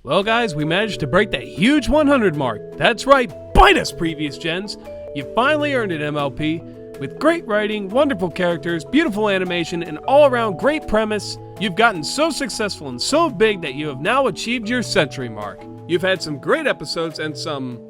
Well guys, we managed to break that huge 100 mark. That's right, bite us previous gens! You finally earned an MLP. With great writing, wonderful characters, beautiful animation, and all-around great premise, you've gotten so successful and so big that you have now achieved your century mark. You've had some great episodes and some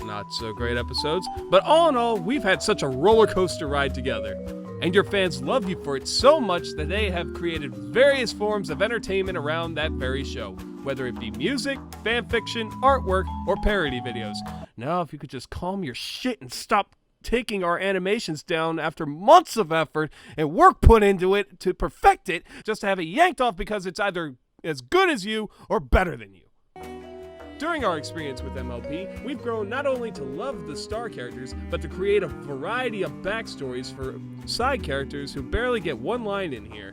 not so great episodes, but all in all, we've had such a roller coaster ride together. And your fans love you for it so much that they have created various forms of entertainment around that very show, whether it be music, fanfiction, artwork, or parody videos. Now, if you could just calm your shit and stop taking our animations down after months of effort and work put into it to perfect it, just to have it yanked off because it's either as good as you or better than you. During our experience with MLP, we've grown not only to love the star characters, but to create a variety of backstories for side characters who barely get one line in here.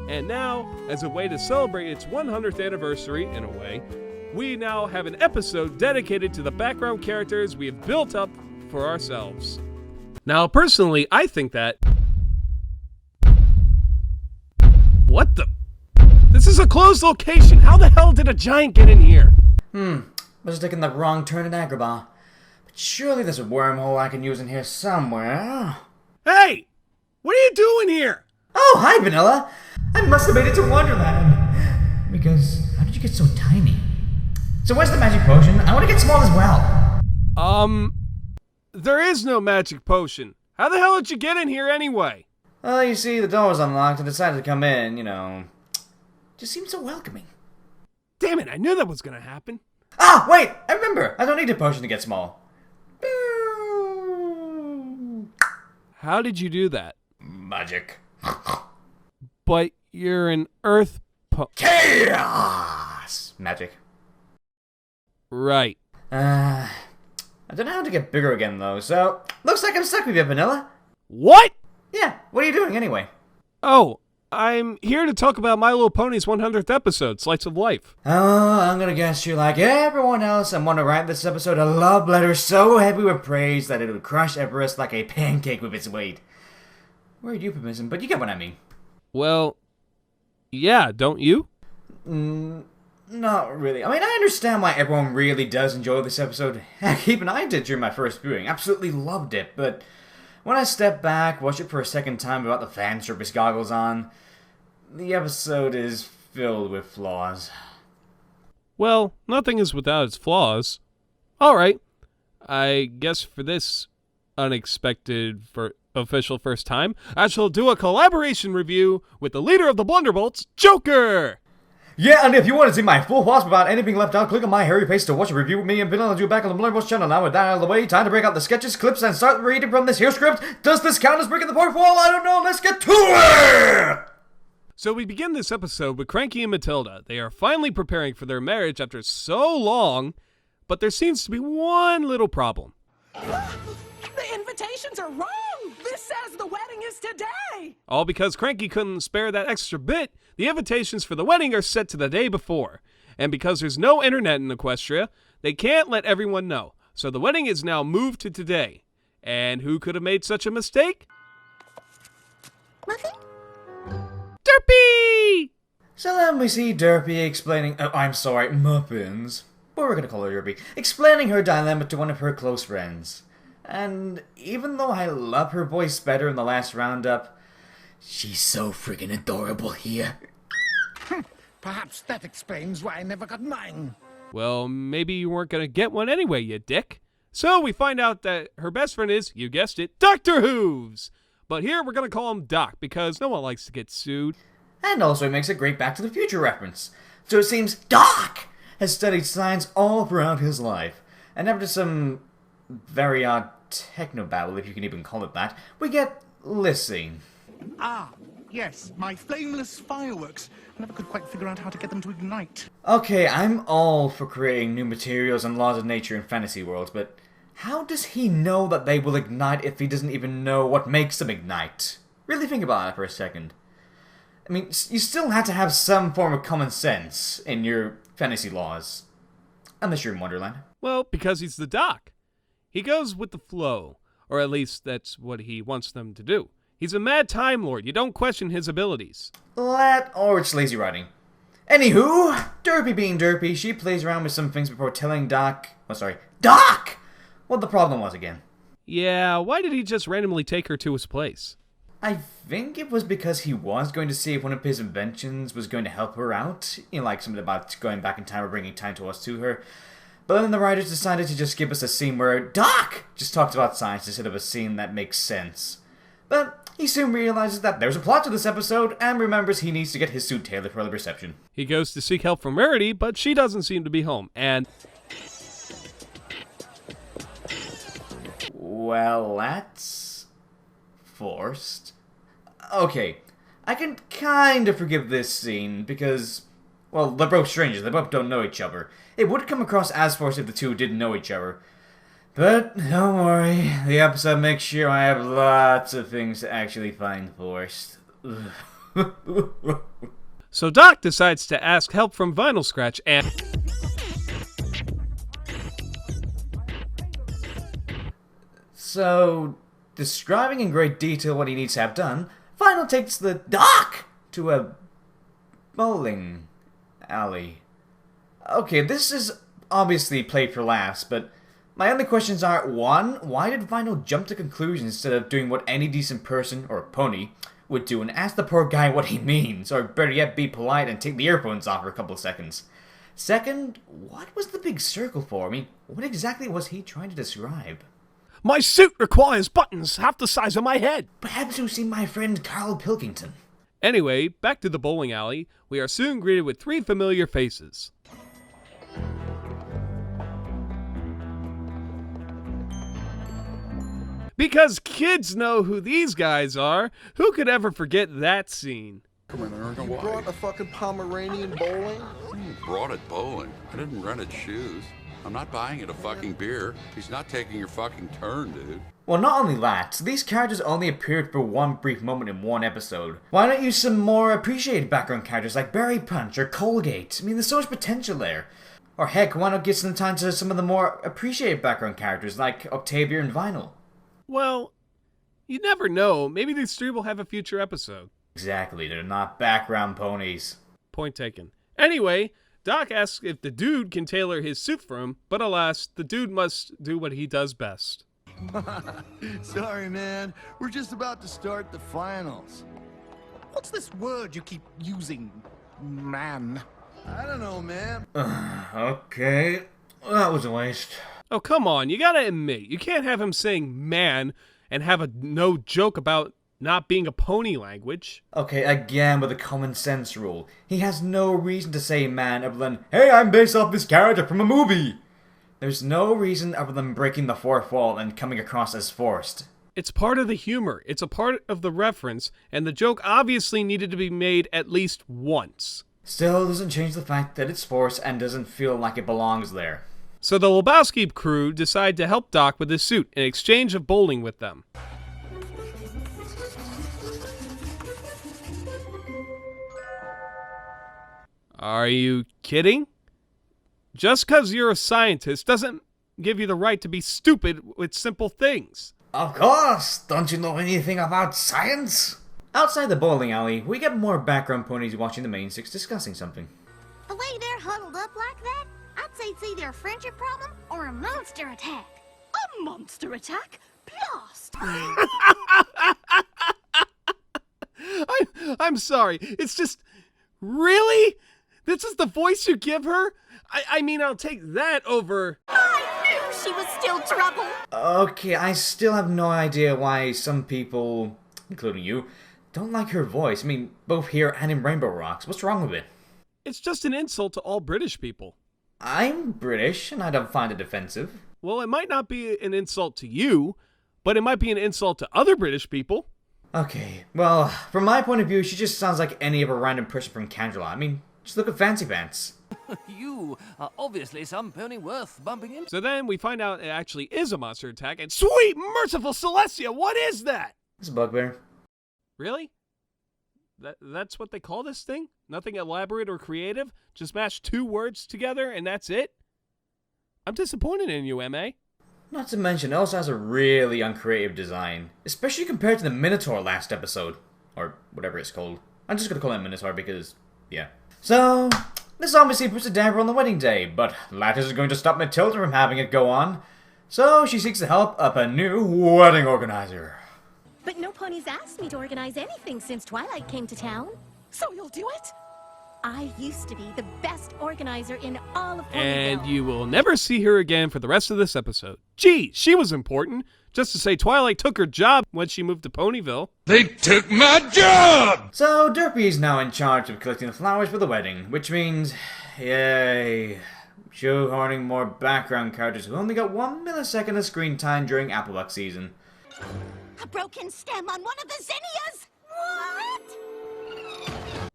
And now, as a way to celebrate its 100th anniversary, in a way, we now have an episode dedicated to the background characters we have built up for ourselves. Now, personally, I think that... What the... This is a closed location! How the hell did a giant get in here? Must have taken the wrong turn in Agrabah. But surely there's a wormhole I can use in here somewhere. Hey! What are you doing here? Oh, hi, Vanilla! I must have made it to Wonderland. Because, how did you get so tiny? So where's the magic potion? I want to get small as well. There is no magic potion. How the hell did you get in here anyway? Well, you see, the door was unlocked and decided to come in, you know. Just seems so welcoming. Damn it, I knew that was gonna happen. Ah, wait! I remember! I don't need a potion to get small. How did you do that? Magic. But you're an earth Chaos! Magic. Right. I don't know how to get bigger again, though, so... Looks like I'm stuck with you, Vanilla. What? Yeah, what are you doing anyway? Oh, I'm here to talk about My Little Pony's 100th episode, Slice of Life. Oh, I'm gonna guess you like everyone else and want to write this episode a love letter so heavy with praise that it would crush Everest like a pancake with its weight. Weird euphemism, but you get what I mean. Well, yeah, don't you? Not really. I mean, I understand why everyone really does enjoy this episode. Heck, even I did during my first viewing. Absolutely loved it, but when I step back, watch it for a second time without the fan service goggles on, the episode is filled with flaws. Well, nothing is without its flaws. Alright, I guess for this unexpected official first time, I shall do a collaboration review with the leader of the Blunderbolts, Joker! Yeah, and if you want to see my full thoughts about anything left out, click on my hairy face to watch a review with me and Vanilla and do back on the Blunderbolts channel. Now with that out of the way, time to break out the sketches, clips, and start reading from this here script. Does this count as breaking the fourth wall? I don't know, let's get to it! So we begin this episode with Cranky and Matilda. They are finally preparing for their marriage after so long, but there seems to be one little problem. The invitations are wrong! This says the wedding is today! All because Cranky couldn't spare that extra bit, the invitations for the wedding are set to the day before. And because there's no internet in Equestria, they can't let everyone know. So the wedding is now moved to today. And who could have made such a mistake? Muffin? Derpy! So then we see Derpy explaining, Muffins, but we're gonna call her Derpy, explaining her dilemma to one of her close friends. And even though I love her voice better in the last roundup, she's so friggin' adorable here. Perhaps that explains why I never got mine. Well, maybe you weren't gonna get one anyway, you dick. So we find out that her best friend is, you guessed it, Dr. Hooves! But here we're gonna call him Doc, because no one likes to get sued. And also it makes a great Back to the Future reference. So it seems Doc has studied science all throughout his life. And after some very odd technobabble, if you can even call it that, we get Lissy. Ah, yes, my flameless fireworks. I never could quite figure out how to get them to ignite. Okay, I'm all for creating new materials and laws of nature in fantasy worlds, but how does he know that they will ignite if he doesn't even know what makes them ignite? Really think about that for a second. I mean, you still have to have some form of common sense in your fantasy laws. Unless you're in Wonderland. Well, because he's the Doc. He goes with the flow, or at least that's what he wants them to do. He's a mad Time Lord. You don't question his abilities. Or it's lazy writing. Anywho, Derpy being Derpy, she plays around with some things before telling Doc... Doc! What the problem was again. Yeah, why did he just randomly take her to his place? I think it was because he was going to see if one of his inventions was going to help her out. Like something about going back in time or bringing time to us to her. But then the writers decided to just give us a scene where Doc just talks about science instead of a scene that makes sense. But he soon realizes that there's a plot to this episode and remembers he needs to get his suit tailored for the reception. He goes to seek help from Rarity, but she doesn't seem to be home, and... Well, that's... forced. Okay, I can kind of forgive this scene because, well, they're both strangers, they both don't know each other. It would come across as forced if the two didn't know each other. But don't worry, the episode makes sure I have lots of things to actually find forced. So Doc decides to ask help from Vinyl Scratch and... So, describing in great detail what he needs to have done, Vinyl takes the Doc to a bowling alley. Okay, this is obviously played for laughs, but my only questions are, 1, why did Vinyl jump to conclusions instead of doing what any decent person, or pony, would do and ask the poor guy what he means, or better yet be polite and take the earphones off for a couple of seconds? Second, what was the big circle for? I mean, what exactly was he trying to describe? My suit requires buttons half the size of my head! Perhaps you've seen my friend Carl Pilkington. Anyway, back to the bowling alley, we are soon greeted with 3 familiar faces. Because kids know who these guys are, who could ever forget that scene? You brought a fucking Pomeranian bowling? Brought it bowling. I didn't rent it shoes. I'm not buying it a fucking beer. He's not taking your fucking turn, dude. Well, not only that, these characters only appeared for one brief moment in one episode. Why not use some more appreciated background characters like Berry Punch or Colgate? I mean, there's so much potential there. Or heck, why not give some time to some of the more appreciated background characters like Octavia and Vinyl? Well, you never know. Maybe these 3 will have a future episode. Exactly, they're not background ponies. Point taken. Anyway, Doc asks if the dude can tailor his suit for him, but alas, the dude must do what he does best. Sorry, man. We're just about to start the finals. What's this word you keep using, man? I don't know, man. Okay, well, that was a waste. Oh, come on. You gotta admit, you can't have him saying man and have a no joke about not being a pony language. Okay, again with the common sense rule. He has no reason to say man other than, hey, I'm based off this character from a movie. There's no reason other than breaking the fourth wall and coming across as forced. It's part of the humor. It's a part of the reference, and the joke obviously needed to be made at least once. Still doesn't change the fact that it's forced and doesn't feel like it belongs there. So the Lebowski crew decide to help Doc with his suit in exchange of bowling with them. Are you kidding? Just because you're a scientist doesn't give you the right to be stupid with simple things. Of course! Don't you know anything about science? Outside the bowling alley, we get more background ponies watching the main 6 discussing something. The way they're huddled up like that, I'd say it's either a friendship problem or a monster attack. A monster attack? Blast! I'm sorry. It's just... Really? This is the voice you give her? I mean, I'll take that over... I knew she was still trouble. Okay, I still have no idea why some people, including you, don't like her voice. I mean, both here and in Rainbow Rocks. What's wrong with it? It's just an insult to all British people. I'm British, and I don't find it offensive. Well, it might not be an insult to you, but it might be an insult to other British people. Okay, well, from my point of view, she just sounds like any other random person from Canada. I mean, just look at Fancy Pants. You are obviously some pony worth bumping into. So then we find out it actually is a monster attack, and sweet merciful Celestia, what is that? It's a bugbear. Really? That's what they call this thing? Nothing elaborate or creative? Just mash 2 words together and that's it? I'm disappointed in you, M.A. Not to mention, it also has a really uncreative design, especially compared to the Minotaur last episode, or whatever it's called. I'm just gonna call it Minotaur because, yeah. So, this obviously puts a damper on the wedding day, but that isn't going to stop Matilda from having it go on. So, she seeks the help of a new wedding organizer. But no pony's asked me to organize anything since Twilight came to town. So you'll do it? I used to be the best organizer in all of Ponyville. And you will never see her again for the rest of this episode. Gee, she was important. Just to say, Twilight took her job when she moved to Ponyville. They took my job! So, Derpy is now in charge of collecting the flowers for the wedding, which means, yay, shoehorning more background characters who only got 1 millisecond of screen time during Applebuck season. A broken stem on one of the zinnias? What?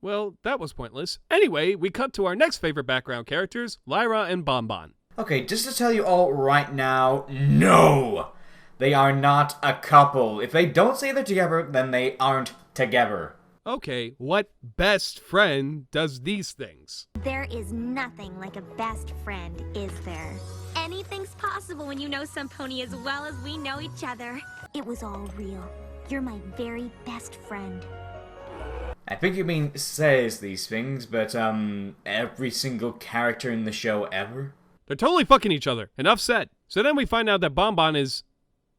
Well, that was pointless. Anyway, we cut to our next favorite background characters, Lyra and Bon Bon. Okay, just to tell you all right now, no! They are not a couple. If they don't say they're together, then they aren't together. Okay, what best friend does these things? There is nothing like a best friend, is there? Anything's possible when you know some pony as well as we know each other. It was all real. You're my very best friend. I think you mean says these things, but, every single character in the show ever? They're totally fucking each other. Enough said. So then we find out that Bon Bon is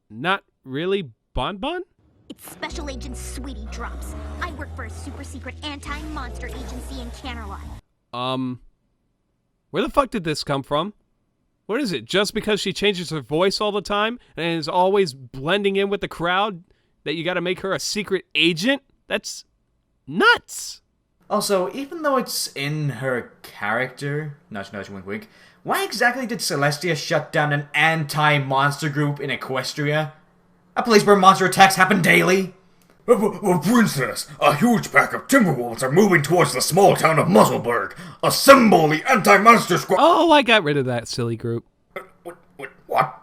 not really Bon Bon? It's Special Agent Sweetie Drops. I work for a super secret anti-monster agency in Canterlot. Where the fuck did this come from? What is it, just because she changes her voice all the time and is always blending in with the crowd that you gotta make her a secret agent? That's nuts! Also, even though it's in her character, nudge nudge wink wink, why exactly did Celestia shut down an anti-monster group in Equestria? A place where monster attacks happen daily? Princess, a huge pack of Timberwolves are moving towards the small town of Muzzleburg. Assemble the anti-monster squad. Oh, I got rid of that silly group. What?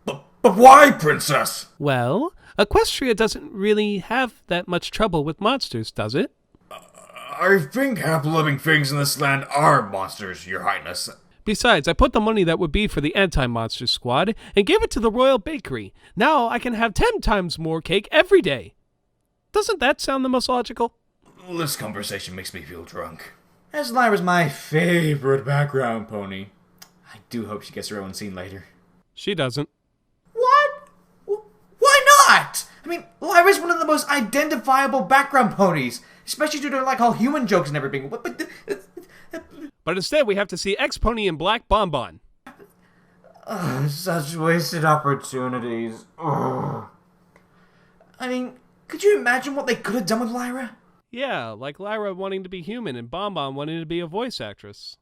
But why, Princess? Well, Equestria doesn't really have that much trouble with monsters, does it? I think half-living things in this land are monsters, Your Highness. Besides, I put the money that would be for the anti-monster squad and gave it to the Royal Bakery. Now I can have 10 times more cake every day. Doesn't that sound the most logical? This conversation makes me feel drunk. As Lyra's my favorite background pony. I do hope she gets her own scene later. She doesn't. What? Why not? I mean, Lyra's one of the most identifiable background ponies, especially due to like all human jokes and everything. But instead, we have to see X-Pony in Black Bon Bon. Such wasted opportunities. Ugh. I mean, could you imagine what they could have done with Lyra? Yeah, like Lyra wanting to be human and Bon Bon wanting to be a voice actress.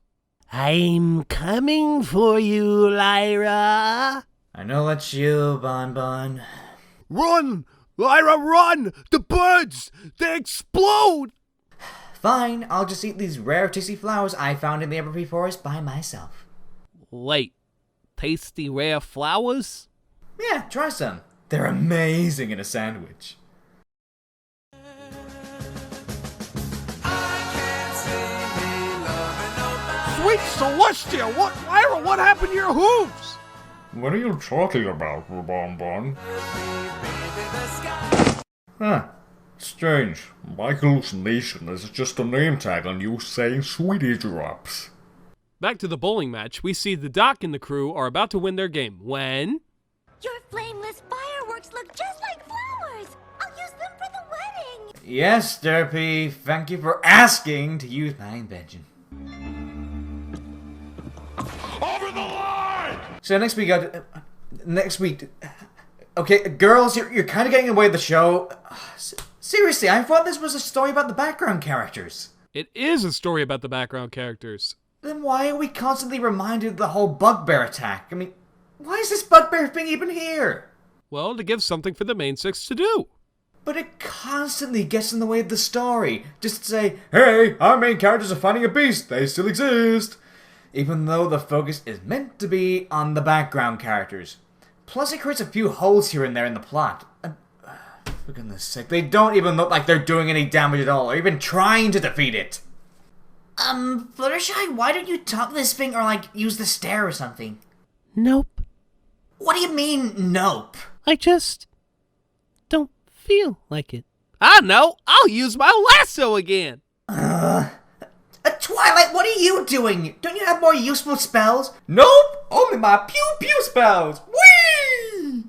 I'm coming for you, Lyra. I know that's you, Bon Bon. Run! Lyra, run! The birds! They explode! Fine, I'll just eat these rare tasty flowers I found in the Evergreen Forest by myself. Wait, tasty rare flowers? Yeah, try some. They're amazing in a sandwich. Sweet Celestia! Lyra, what happened to your hooves? What are you talking about, Bon Bon? Huh. Strange. My hallucination is just a name tag on you saying Sweetie Drops. Back to the bowling match, we see the Doc and the crew are about to win their game when... Your flameless fireworks look just like flowers! I'll use them for the wedding! Yes, Derpy, thank you for asking to use my invention. Over the line! So next week, okay, girls, you're kind of getting away with the show. Seriously, I thought this was a story about the background characters. It is a story about the background characters. Then why are we constantly reminded of the whole bugbear attack? I mean, why is this bugbear thing even here? Well, to give something for the main six to do. But it constantly gets in the way of the story. Just to say, hey, our main characters are fighting a beast, they still exist. Even though the focus is meant to be on the background characters. Plus it creates a few holes here and there in the plot. For goodness sake, they don't even look like they're doing any damage at all, or even trying to defeat it. Fluttershy, why don't you talk this thing or, like, use the stare or something? Nope. What do you mean, nope? I just don't feel like it. I know! I'll use my lasso again! Twilight, what are you doing? Don't you have more useful spells? Nope, only my pew-pew spells. Whee!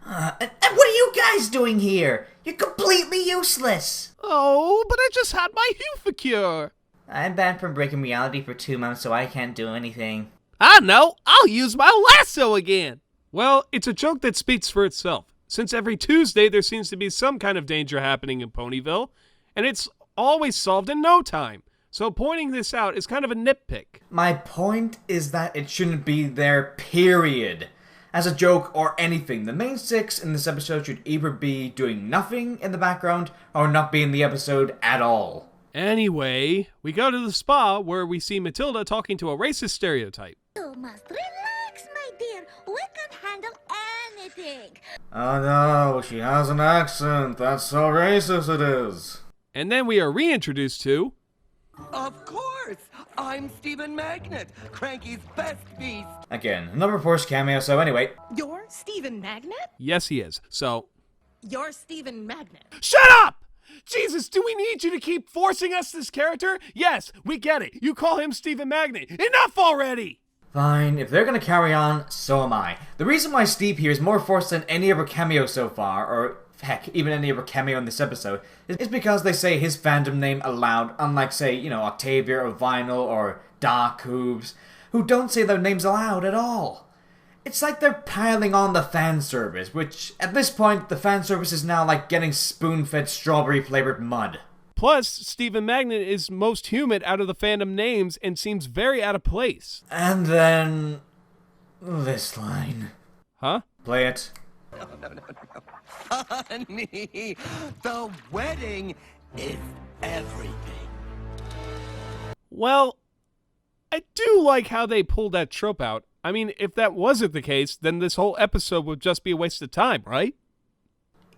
And what are you guys doing here? You're completely useless. Oh, but I just had my Hufa cure. I'm banned from breaking reality for 2 months, so I can't do anything. I know, I'll use my lasso again. Well, it's a joke that speaks for itself, since every Tuesday there seems to be some kind of danger happening in Ponyville, and it's always solved in no time. So pointing this out is kind of a nitpick. My point is that it shouldn't be there, period. As a joke or anything, the main 6 in this episode should either be doing nothing in the background or not be in the episode at all. Anyway, we go to the spa where we see Matilda talking to a racist stereotype. You must relax, my dear. We can handle anything. Oh no, she has an accent. That's so racist it is. And then we are reintroduced to... Of course! I'm Stephen Magnet, Cranky's best beast. Again, another forced cameo, so anyway. You're Stephen Magnet? Yes, he is. So... You're Stephen Magnet. Shut up! Jesus, do we need you to keep forcing us this character? Yes, we get it. You call him Stephen Magnet. Enough already! Fine, if they're gonna carry on, so am I. The reason why Steve here is more forced than any other cameo so far, or heck, even any other cameo in this episode, is because they say his fandom name aloud, unlike, say, you know, Octavia or Vinyl or Dark Hooves, who don't say their names aloud at all. It's like they're piling on the fan service, which, at this point, the fan service is now like getting spoon-fed strawberry-flavored mud. Plus, Stephen Magnet is most human out of the fandom names and seems very out of place. And then... this line. Huh? Play it. No. Honey, the wedding is everything. Well, I do like how they pulled that trope out. I mean, if that wasn't the case, then this whole episode would just be a waste of time, right?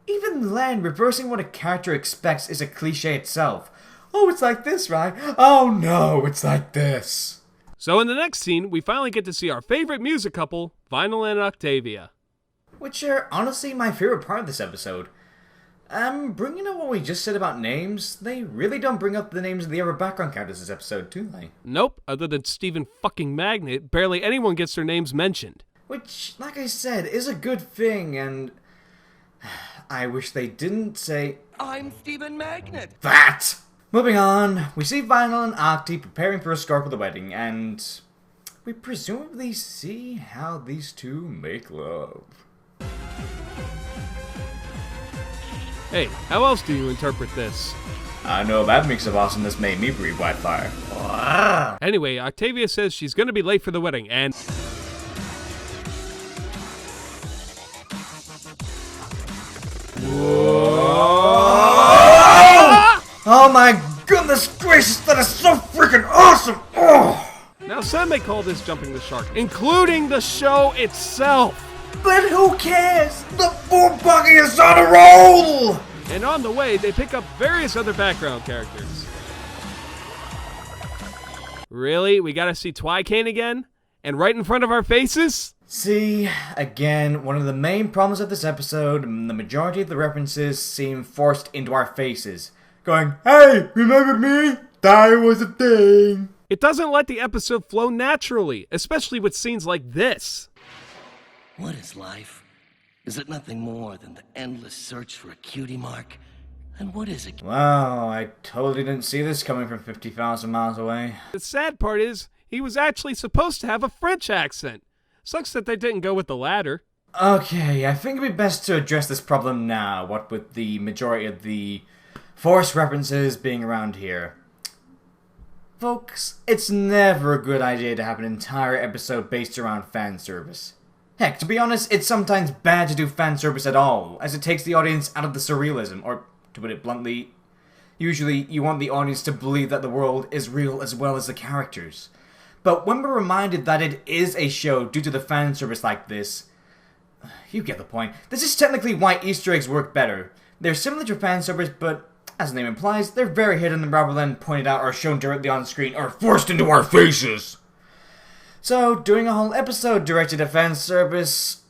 Even then, reversing what a character expects is a cliche itself. Oh, it's like this, right? Oh no, it's like this. So in the next scene, we finally get to see our favorite music couple, Vinyl and Octavia. Which are honestly my favorite part of this episode. Bringing up what we just said about names, they really don't bring up the names of the other background characters this episode, do they? Nope, other than Stephen fucking Magnet, barely anyone gets their names mentioned. Which, like I said, is a good thing, and I wish they didn't say, I'm Stephen Magnet. that! Moving on, we see Vinyl and Octi preparing for a scarf for the wedding, and we presumably see how these two make love. Hey, how else do you interpret this? I know that mix of awesomeness made me breathe white fire. Wow. Anyway, Octavia says she's gonna be late for the wedding, and... Oh my goodness gracious, that is so freaking awesome! Oh. Now some may call this jumping the shark, including the show itself! But who cares? The boom buggy is on a roll! And on the way, they pick up various other background characters. Really? We gotta see Twicane again? And right in front of our faces? See, again, one of the main problems of this episode, the majority of the references seem forced into our faces. Going, hey, remember me? That was a thing. It doesn't let the episode flow naturally, especially with scenes like this. What is life? Is it nothing more than the endless search for a cutie mark? And what is it? Wow, I totally didn't see this coming from 50,000 miles away. The sad part is, he was actually supposed to have a French accent. Sucks that they didn't go with the latter. Okay, I think it'd be best to address this problem now, what with the majority of the forced references being around here. Folks, it's never a good idea to have an entire episode based around fan service. Heck, to be honest, it's sometimes bad to do fan service at all, as it takes the audience out of the surrealism, or, to put it bluntly, usually you want the audience to believe that the world is real as well as the characters. But when we're reminded that it is a show due to the fan service like this, you get the point. This is technically why Easter eggs work better. They're similar to fan service, but as the name implies, they're very hidden rather than pointed out or shown directly on screen or forced into our faces. So, doing a whole episode directed at fan service,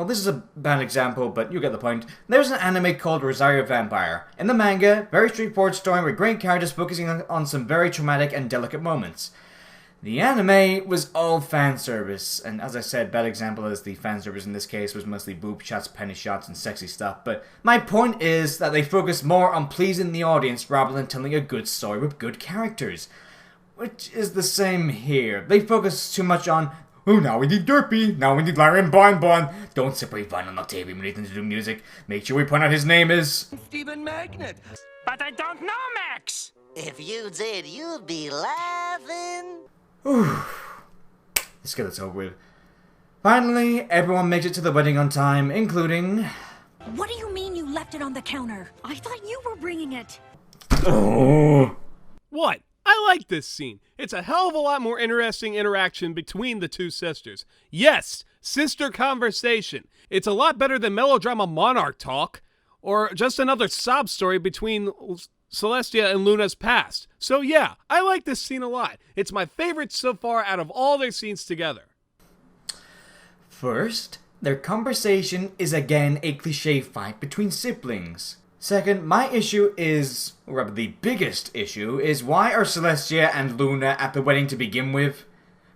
well, this is a bad example, but you get the point. There's an anime called Rosario Vampire. In the manga, very straightforward story with great characters focusing on some very traumatic and delicate moments. The anime was all fan service, and as I said, bad example is the fan service in this case was mostly boob shots, penny shots, and sexy stuff, but my point is that they focus more on pleasing the audience rather than telling a good story with good characters. Which is the same here. They focus too much on, oh, now we need Derpy, now we need Lyra and Bon Bon. Don't separate Vine and Octavia when anything to do music. Make sure we point out his name is Stephen Magnet. But I don't know, Max! If you did, you'd be laughing. Let's get this over with. Finally, everyone makes it to the wedding on time, including... What do you mean you left it on the counter? I thought you were bringing it. Oh. What? I like this scene. It's a hell of a lot more interesting interaction between the two sisters. Yes, sister conversation. It's a lot better than melodrama monarch talk, or just another sob story between Celestia and Luna's past. So yeah, I like this scene a lot. It's my favorite so far out of all their scenes together. First, their conversation is again a cliche fight between siblings. Second, my issue is, or rather the biggest issue, is why are Celestia and Luna at the wedding to begin with?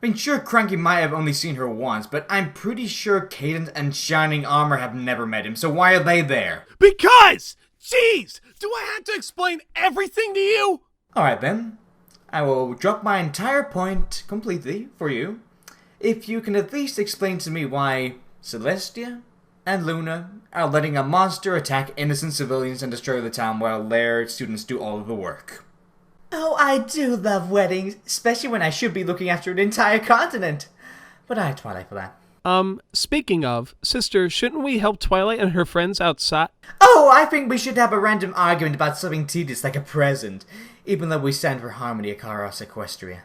I mean, sure, Cranky might have only seen her once, but I'm pretty sure Cadence and Shining Armor have never met him, so why are they there? Because! Jeez! Do I have to explain everything to you? Alright then. I will drop my entire point completely for you. If you can at least explain to me why Celestia and Luna are letting a monster attack innocent civilians and destroy the town while their students do all of the work. Oh, I do love weddings, especially when I should be looking after an entire continent. But I had Twilight for that. Speaking of, sister, shouldn't we help Twilight and her friends outside? Oh, I think we should have a random argument about something tedious like a present, even though we stand for harmony across Equestria.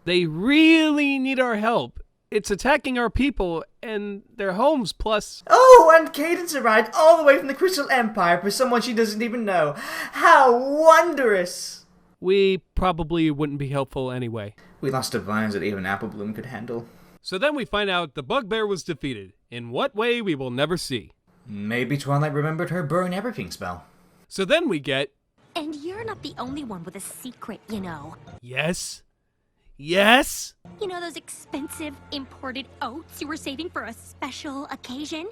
They really need our help. It's attacking our people and their homes, plus... Oh, and Cadence arrived all the way from the Crystal Empire for someone she doesn't even know. How wondrous! We probably wouldn't be helpful anyway. We lost divines that even Apple Bloom could handle. So then we find out the bugbear was defeated. In what way, we will never see. Maybe Twilight remembered her burn everything spell. So then we get... And you're not the only one with a secret, you know. Yes? Yes? You know those expensive imported oats you were saving for a special occasion?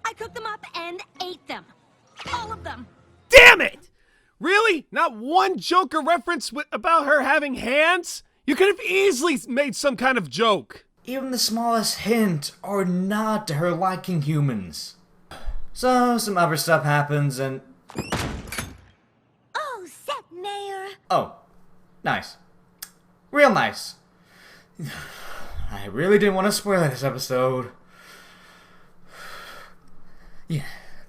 I cooked them up and ate them. All of them. Damn it! Really? Not one Joker reference about her having hands? You could have easily made some kind of joke. Even the smallest hint or nod to her liking humans. So, some other stuff happens and... Oh, Set Mayor. Oh, nice. Real nice. I really didn't want to spoil this episode. Yeah,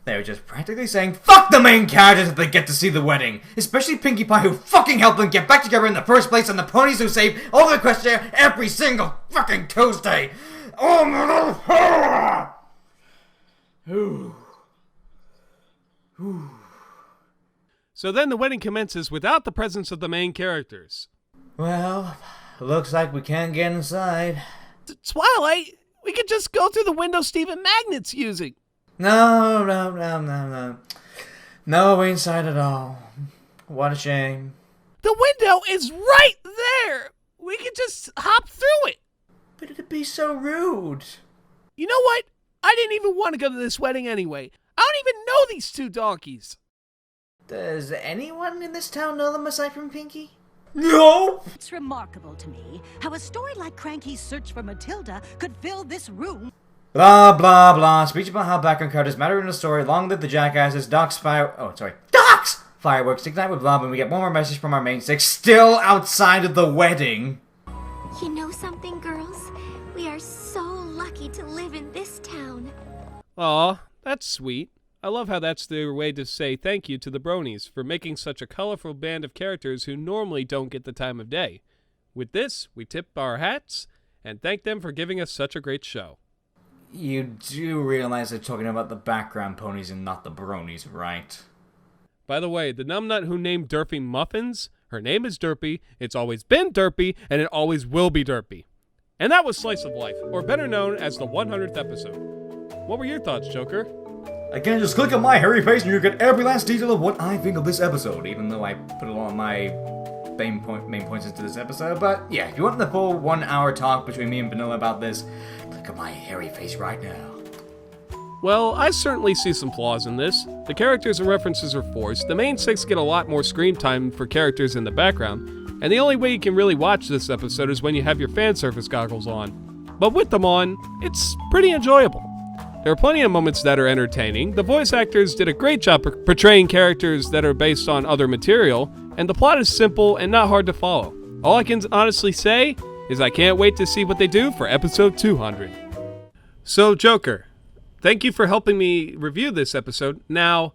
they were just practically saying, fuck the main characters if they get to see the wedding. Especially Pinkie Pie, who fucking helped them get back together in the first place, and the ponies who save all the Equestria every single fucking Tuesday. Oh my god! So then the wedding commences without the presence of the main characters. Well, looks like we can't get inside. Twilight, we could just go through the window Stephen Magnet's using. No. No inside at all. What a shame. The window is right there. We could just hop through it. But it'd be so rude. You know what? I didn't even want to go to this wedding anyway. I don't even know these two donkeys. Does anyone in this town know them aside from Pinkie? No! It's remarkable to me how a story like Cranky's search for Matilda could fill this room. Blah, blah, blah. Speech about how background characters matter in the story. Long live the jackasses. Docks fireworks ignite with love, and we get one more message from our main six, still outside of the wedding. You know something, girls? We are so lucky to live in this town. Aw, that's sweet. I love how that's their way to say thank you to the bronies for making such a colorful band of characters who normally don't get the time of day. With this, we tip our hats and thank them for giving us such a great show. You do realize they're talking about the background ponies and not the bronies, right? By the way, the numbnut who named Derpy Muffins, her name is Derpy, it's always been Derpy, and it always will be Derpy. And that was Slice of Life, or better known as the 100th episode. What were your thoughts, Joker? Again, just click on my hairy face and you get every last detail of what I think of this episode, even though I put a lot of my main points into this episode. But yeah, if you want the full 1 hour talk between me and Vanilla about this, click on my hairy face right now. Well, I certainly see some flaws in this. The characters and references are forced, the main 6 get a lot more screen time for characters in the background, and the only way you can really watch this episode is when you have your fan service goggles on. But with them on, it's pretty enjoyable. There are plenty of moments that are entertaining, the voice actors did a great job portraying characters that are based on other material, and the plot is simple and not hard to follow. All I can honestly say is I can't wait to see what they do for episode 200. So, Joker, thank you for helping me review this episode. Now,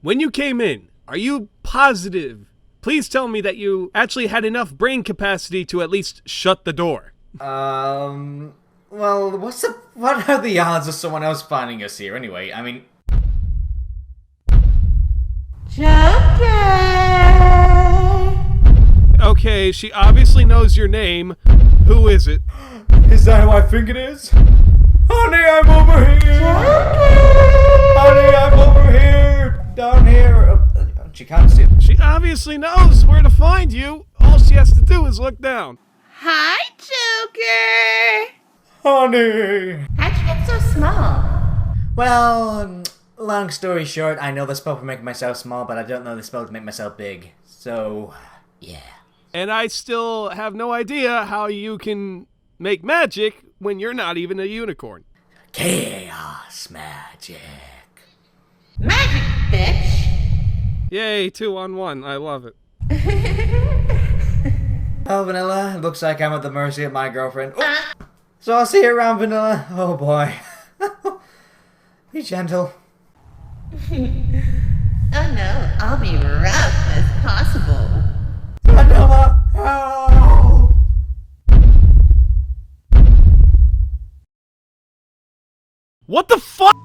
when you came in, are you positive? Please tell me that you actually had enough brain capacity to at least shut the door. Well, what are the odds of someone else finding us here anyway? I mean... Joker! Okay, she obviously knows your name. Who is it? Is that who I think it is? Honey, I'm over here! Honey, I'm over here! Down here! She can't see it. She obviously knows where to find you. All she has to do is look down. Hi, Joker! Honey! How'd you get so small? Well, long story short, I know the spell to make myself small, but I don't know the spell to make myself big. So, yeah. And I still have no idea how you can make magic when you're not even a unicorn. Chaos magic. Magic, bitch! Yay, 2 on 1. I love it. Oh, Vanilla, it looks like I'm at the mercy of my girlfriend. Oh, so I'll see you around, Vanilla. Oh, boy. Be gentle. Oh no, I'll be rough as possible. Vanilla, help! What the fuck?